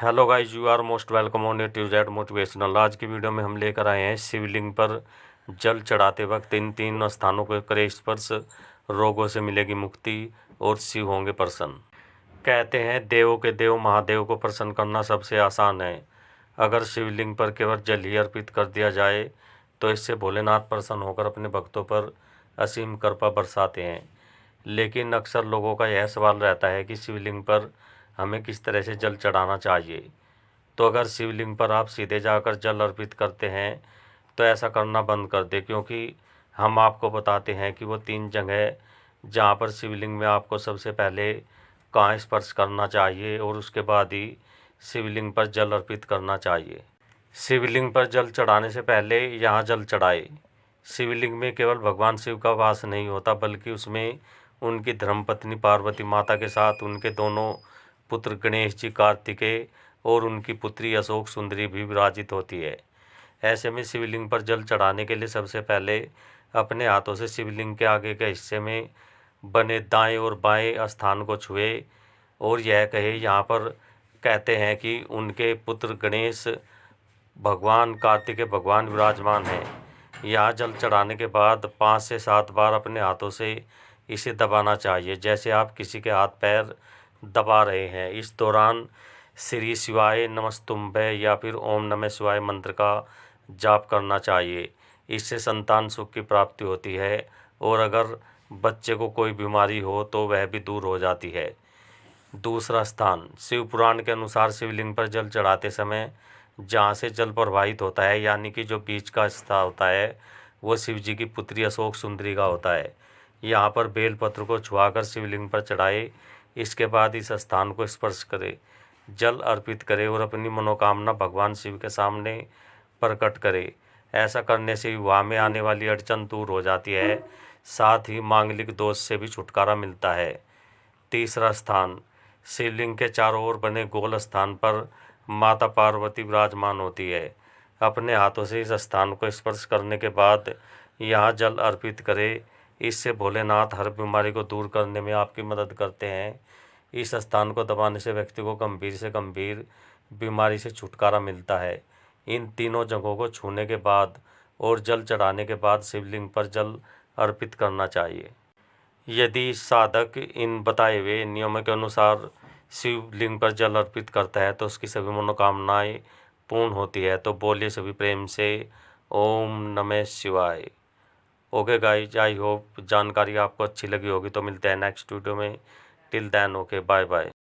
Hello guys, you are most welcome on A to Z motivational. आज की video में हम लेकर आए हैं शिवलिंग पर जल चढ़ाते वक्त इन तीन स्थानों को करे स्पर्श, रोगों से मिलेगी मुक्ति और शिव होंगे प्रसन्न। कहते हैं देवों के देव महादेव को प्रसन्न करना सबसे आसान है। अगर शिवलिंग पर केवल जल ही अर्पित कर दिया जाए तो इससे भोलेनाथ प्रसन्न होकर अपने भक्तों पर असीम कृपा बरसाते हैं। लेकिन अक्सर लोगों का यह सवाल रहता है कि शिवलिंग पर हमें किस तरह से जल चढ़ाना चाहिए। तो अगर शिवलिंग पर आप सीधे जाकर जल अर्पित करते हैं तो ऐसा करना बंद कर दें, क्योंकि हम आपको बताते हैं कि वो तीन जगह जहाँ पर शिवलिंग में आपको सबसे पहले कहाँ स्पर्श करना चाहिए और उसके बाद ही शिवलिंग पर जल अर्पित करना चाहिए। शिवलिंग पर जल चढ़ाने से पहले यहाँ जल चढ़ाए। शिवलिंग में केवल भगवान शिव का वास नहीं होता, बल्कि उसमें उनकी धर्मपत्नी पार्वती माता के साथ उनके दोनों पुत्र गणेश जी कार्तिकेय और उनकी पुत्री अशोक सुंदरी भी विराजित होती है। ऐसे में शिवलिंग पर जल चढ़ाने के लिए सबसे पहले अपने हाथों से शिवलिंग के आगे के हिस्से में बने दाएं और बाएं स्थान को छुए और यह कहे, यहाँ पर कहते हैं कि उनके पुत्र गणेश भगवान कार्तिकेय भगवान विराजमान हैं। यहाँ जल चढ़ाने के बाद 5 से 7 बार अपने हाथों से इसे दबाना चाहिए, जैसे आप किसी के हाथ पैर दबा रहे हैं। इस दौरान श्री शिवाय नमस्तुम्भे या फिर ओम नमः शिवाय मंत्र का जाप करना चाहिए। इससे संतान सुख की प्राप्ति होती है और अगर बच्चे को कोई बीमारी हो तो वह भी दूर हो जाती है। दूसरा स्थान, शिव पुराण के अनुसार शिवलिंग पर जल चढ़ाते समय जहाँ से जल प्रवाहित होता है, यानी कि जो बीच का हिस्सा होता है, वो शिव जी की पुत्री अशोक सुंदरी का होता है। यहाँ पर बेलपत्र को छुआकर शिवलिंग पर चढ़ाए। इसके बाद इस स्थान को स्पर्श करे, जल अर्पित करे और अपनी मनोकामना भगवान शिव के सामने प्रकट करे। ऐसा करने से विवाह में आने वाली अड़चन दूर हो जाती है, साथ ही मांगलिक दोष से भी छुटकारा मिलता है। तीसरा स्थान, शिवलिंग के चारों ओर बने गोल स्थान पर माता पार्वती विराजमान होती है। अपने हाथों से इस स्थान को स्पर्श करने के बाद यहाँ जल अर्पित करें। इससे भोलेनाथ हर बीमारी को दूर करने में आपकी मदद करते हैं। इस स्थान को दबाने से व्यक्ति को गंभीर से गंभीर बीमारी से छुटकारा मिलता है। इन तीनों जगहों को छूने के बाद और जल चढ़ाने के बाद शिवलिंग पर जल अर्पित करना चाहिए। यदि साधक इन बताए हुए नियमों के अनुसार शिवलिंग पर जल अर्पित करता है तो उसकी सभी मनोकामनाएं पूर्ण होती है। तो बोलिए सभी प्रेम से ओम नमः शिवाय। ओके गाइज, आई होप जानकारी आपको अच्छी लगी होगी। तो मिलते हैं नेक्स्ट वीडियो में। Till then okay, bye bye.